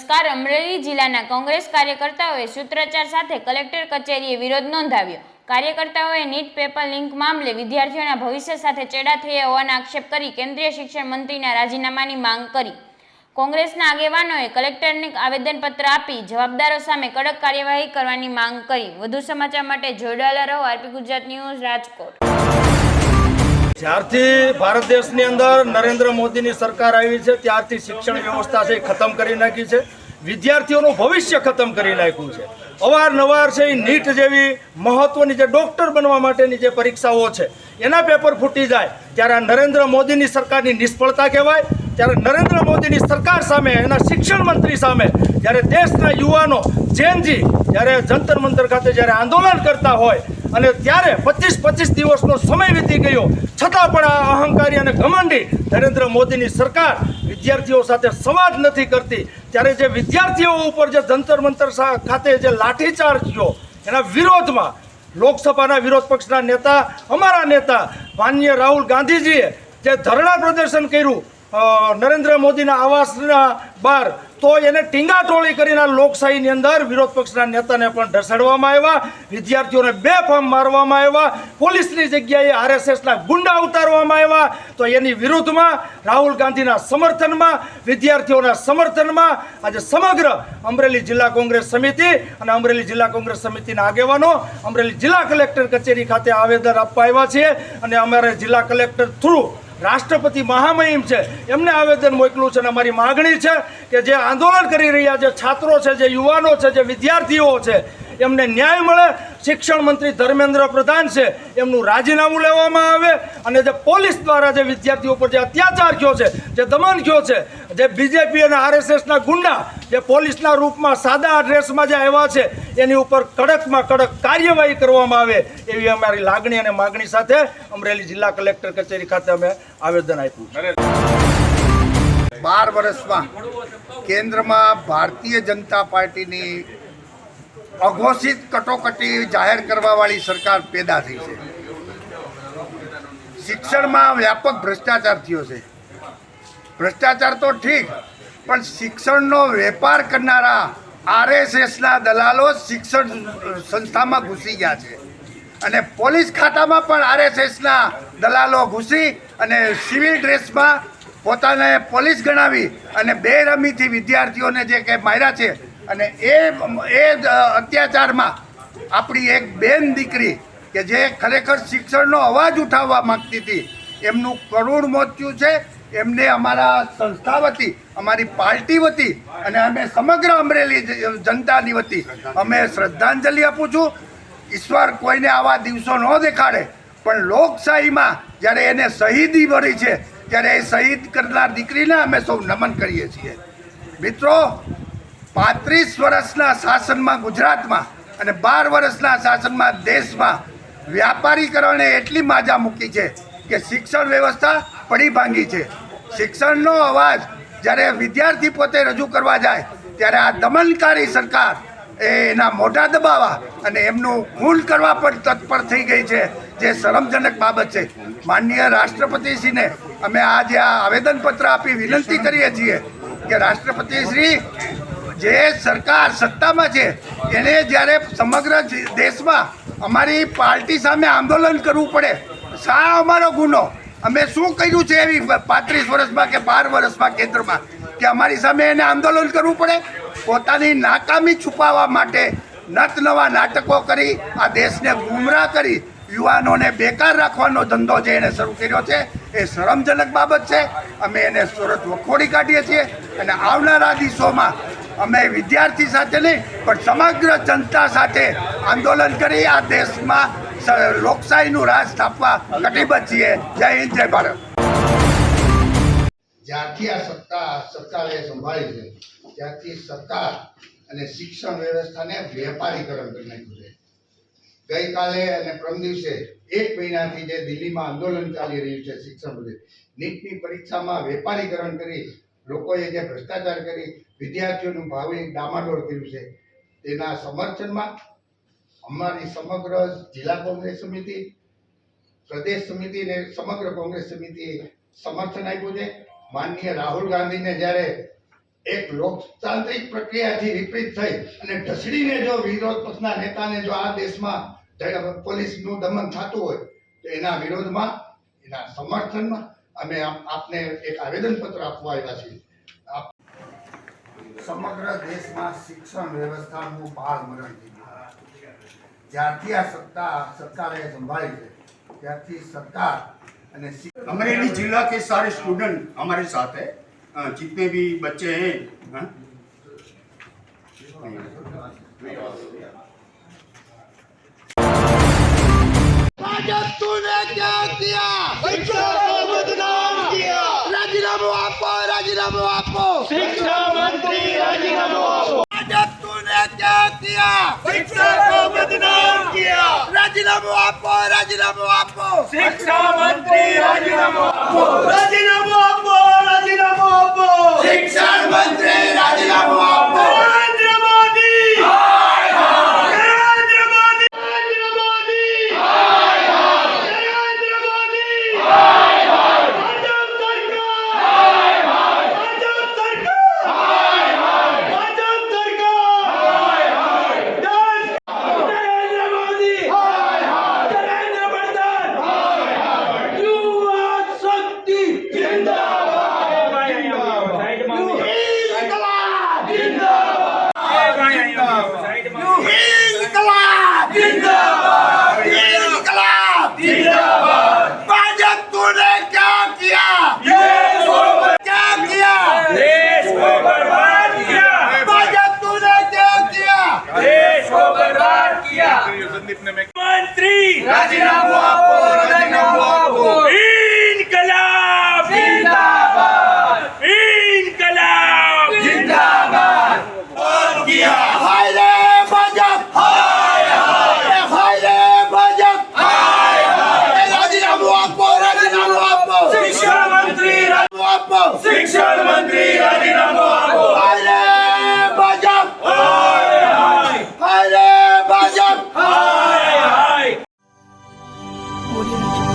નમસ્કાર। અમરેલી જિલ્લાના કોંગ્રેસ કાર્યકર્તાઓએ સૂત્રોચ્ચાર સાથે કલેક્ટર કચેરીએ વિરોધ નોંધાવ્યો। કાર્યકર્તાઓએ નીટ પેપર લીક મામલે વિદ્યાર્થીઓના ભવિષ્ય સાથે ચેડા થયા હોવાના આક્ષેપ કરી કેન્દ્રીય શિક્ષણ મંત્રીના રાજીનામાની માંગ કરી। કોંગ્રેસના આગેવાનોએ કલેક્ટરને આવેદનપત્ર આપી જવાબદારો સામે કડક કાર્યવાહી કરવાની માંગ કરી। વધુ સમાચાર માટે જોડાયેલા રહો આરપી ગુજરાત ન્યૂઝ રાજકોટ। જ્યારથી ભારત દેશની અંદર નરેન્દ્ર મોદીની સરકાર આવી છે ત્યારથી શિક્ષણ વ્યવસ્થા છે ખતમ કરી નાખી છે, વિદ્યાર્થીઓનું ભવિષ્ય ખતમ કરી નાખ્યું છે। અવારનવાર છે એ નીટ જેવી મહત્વની જે ડૉક્ટર બનવા માટેની જે પરીક્ષાઓ છે એના પેપર ફૂટી જાય ત્યારે આ નરેન્દ્ર મોદીની સરકારની નિષ્ફળતા કહેવાય। ત્યારે નરેન્દ્ર મોદીની સરકાર સામે, એના શિક્ષણ મંત્રી સામે જ્યારે દેશના યુવાનો જેનજી જ્યારે જંતર મંતર ખાતે જ્યારે આંદોલન કરતા હોય અને ત્યારે 25 દિવસનો સમય વીતી ગયો છતાં પણ આ અહંકારી અને ઘમંડી નરેન્દ્ર મોદીની સરકાર વિદ્યાર્થીઓ સાથે સંવાદ નથી કરતી। ત્યારે જે વિદ્યાર્થીઓ ઉપર જે જંતર મંતર ખાતે જે લાઠીચાર્જ થયો એના વિરોધમાં લોકસભાના વિરોધ પક્ષના નેતા, અમારા નેતા માનનીય રાહુલ ગાંધીજીએ જે ધરણા પ્રદર્શન કર્યું નરેન્દ્ર મોદીના આવાસના બહાર, તો એને ટીંગાટોળી કરીને લોકશાહીની અંદર વિરોધ પક્ષના નેતાને પણ ઢસડવામાં આવ્યા, વિદ્યાર્થીઓને બેફામ મારવામાં આવ્યા, પોલીસની જગ્યાએ આરએસએસના ગુંડા ઉતારવામાં આવ્યા। તો એની વિરુદ્ધમાં રાહુલ ગાંધીના સમર્થનમાં, વિદ્યાર્થીઓના સમર્થનમાં આજે સમગ્ર અમરેલી જિલ્લા કોંગ્રેસ સમિતિ અને અમરેલી જિલ્લા કોંગ્રેસ સમિતિના આગેવાનો અમરેલી જિલ્લા કલેક્ટર કચેરી ખાતે આવેદન આપવા આવ્યા છીએ અને અમારે જિલ્લા કલેક્ટર થ્રુ રાષ્ટ્રપતિ મહામહિમ છે એમને આવેદન મોકલું છે અને અમારી માગણી છે કે જે આંદોલન કરી રહ્યા જે છાત્રો છે, જે યુવાનો છે, જે વિદ્યાર્થીઓ છે એમને ન્યાય મળે। શિક્ષણ મંત્રી ધર્મેન્દ્ર પ્રધાન છે એમનું રાજીનામું લેવામાં આવે અને જે પોલીસ દ્વારા જે વિદ્યાર્થીઓ પર જે અત્યાચાર થયો છે, જે દમન થયો છે, જે બીજેપી અને આરએસએસના ગુંડા જે પોલીસના રૂપમાં સાદા ડ્રેસમાં જે આવ્યા છે એની ઉપર કડકમાં કડક કાર્યવાહી કરવામાં આવે એવી અમારી લાગણી અને માગણી સાથે અમરેલી જિલ્લા કલેક્ટર કચેરી ખાતે અમે આવેદન આપ્યું। 12 વર્ષમાં કેન્દ્રમાં ભારતીય જનતા પાર્ટીની અઘોષિત કટોકટી જાહેર કરવાવાળી સરકાર પેદા થઈ છે। શિક્ષણમાં વ્યાપક ભ્રષ્ટાચાર થયો છે। ભ્રષ્ટાચાર તો ઠીક, પણ શિક્ષણનો વેપાર કરનારા આરએસએસના દલાલો શિક્ષણ સંસ્થામાં ઘૂસી ગયા છે અને પોલીસ ખાતામાં પણ આરએસએસના દલાલો ઘૂસી અને સિવિલ ડ્રેસમાં પોતાને પોલીસ ગણાવી અને બેરમીથી વિદ્યાર્થીઓને જે કે માર્યા છે અને એ અત્યાચારમાં આપણી એક બેન દીકરી કે જે ખરેખર શિક્ષણનો અવાજ ઉઠાવવા માગતી હતી એમનું કરુણ મોત થયું છે। એમને અમારા સંસ્થા વતી, અમારી પાર્ટી વતી અને અમે સમગ્ર અમરેલી જનતાની વતી અમે શ્રદ્ધાંજલિ આપું છું। ઈશ્વર કોઈને આવા દિવસો ન દેખાડે, પણ લોકશાહીમાં જ્યારે એને શહીદી મળી છે ત્યારે એ શહીદ કરનાર દીકરીને અમે સૌ નમન કરીએ છીએ। મિત્રો, 35 વર્ષના શાસનમાં ગુજરાતમાં અને 12 વર્ષના શાસનમાં દેશમાં વ્યાપારીકરણે એટલી માજા મૂકી છે કે શિક્ષણ વ્યવસ્થા પડી ભાંગી છે। શિક્ષણનો અવાજ જ્યારે વિદ્યાર્થી પોતે રજૂ કરવા જાય ત્યારે આ દમનકારી સરકાર એના મોઢા દબાવવા અને એમનું ખૂન કરવા પણ તત્પર થઈ ગઈ છે, જે શરમજનક બાબત છે। માનનીય રાષ્ટ્રપતિશ્રીને અમે આજે આ આવેદનપત્ર આપી વિનંતી કરીએ છીએ કે રાષ્ટ્રપતિશ્રી, જે સરકાર સત્તામાં છે એને જ્યારે સમગ્ર દેશમાં અમારી પાર્ટી સામે આંદોલન કરવું પડે, શા અમારો ગુનો, અમે શું કર્યું છે એવી 35 વર્ષમાં કે 12 વર્ષમાં કેન્દ્રમાં કે અમારી સામે એને આંદોલન કરવું પડે? પોતાની નાકામી છુપાવવા માટે નત નવા નાટકો કરી આ દેશને ગુમરાહ કરી યુવાનોને બેકાર રાખવાનો ધંધો જે એને શરૂ કર્યો છે એ શરમજનક બાબત છે। અમે એને સુરત વખોડી કાઢીએ છીએ અને આવનારા દિવસોમાં અમે વિદ્યાર્થી સાથે નહીં પણ સમગ્ર જનતા સાથે આંદોલન કરી આ દેશમાં લોકશાહીનું રાજ સ્થાપવા કટિબદ્ધ છીએ। જય હિન્દ, જય ભારત। જ્યારથી આ સરકારે સંભાળી છે ત્યારથી સરકાર અને શિક્ષણ વ્યવસ્થાને વેપારીકરણ કરી નાખ્યું છે। ગઈકાલે અને પરમ દિવસે 1 મહિનાથી જે દિલ્હીમાં આંદોલન ચાલી રહ્યું છે શિક્ષણ પ્રત્યે, નીટની પરીક્ષામાં વેપારીકરણ કરી લોકોએ જે ભ્રષ્ટાચાર કરી વિદ્યાર્થીઓનું ભાવિ ડામાડોળ કર્યું છે, તેના સમર્થનમાં અમારી સમગ્ર જિલ્લા કોંગ્રેસ સમિતિ, પ્રદેશ સમિતિ અને સમગ્ર કોંગ્રેસ સમિતિએ સમર્થન આપ્યું છે। માનનીય રાહુલ ગાંધીને જ્યારે એક લોકતાંત્રિક પ્રક્રિયાથી વિપરીત થઈ અને ઢસડીને જો વિરોધ પક્ષના નેતાને જો આ દેશમાં પોલીસનું દમન થતું હોય તો એના વિરોધમાં, એના સમર્થનમાં અમે આપને એક આવેદનપત્ર આપવા આવ્યા છીએ. સમગ્ર દેશમાં શિક્ષણ વ્યવસ્થાનું બાળમરણ થઈ ગયું. જ્યારથી આ સરકારે સંભાળી છે ત્યારથી सरकार અને अमरेली जिला के सारे स्टूडेंट हमारे साथ है, जितने भी बच्चे हैं, हाँ? तूने क्या किया? शिक्षा को बदनाम किया. राजीनामा आपो, राजीनामा आपो. शिक्षा मंत्री राजीनामा आपो. तूने क्या किया? शिक्षा को बदनाम किया. राजीनामा आपो, राजीनामा आपो. शिक्षा मंत्री राजीनामा आपो. राजीनामा आपो, राजीनामा आपो. शिक्षण मंत्री राजीनामा आपो. नरेंद्र मोदी हाय हाय. नरेंद्र मोदी, नरेंद्र मोदी हाय हाय. नरेंद्र मोदी हाय हाय. भाजप सरकार हाय हाय. भाजप सरकार हाय हाय. भाजप सरकार हाय हाय. नरेंद्र मोदी हाय हाय. नरेंद्र प्रधान हाय हाय. युवा शक्ति जिंदाबाद. इंकलाब जिंदाबाद. इंकलाब जिंदाबाद. इंकलाब जिंदाबाद. भाजप तूने क्या किया? क्या किया? देश को बर्बाद किया. भाजप तूने क्या किया? देश को बर्बाद किया. मंत्री राजीनामा आपो, राजीनामा आपो. इनकलाब जिंदाबाद. इनकलाब जिंदाबाद. और किया. हाय रे भाजप हाय हाय. हाय रे भाजप हाय हाय. राजीनामा आपो, राजीनामा आपो. शिक्षा मंत्री राजीनामा आपो. शिक्षण मंत्री राजीनामा आपो. हाय रे भाजप हाय हाय. हाय रे भाजप हाय हाय. Audio Jungle.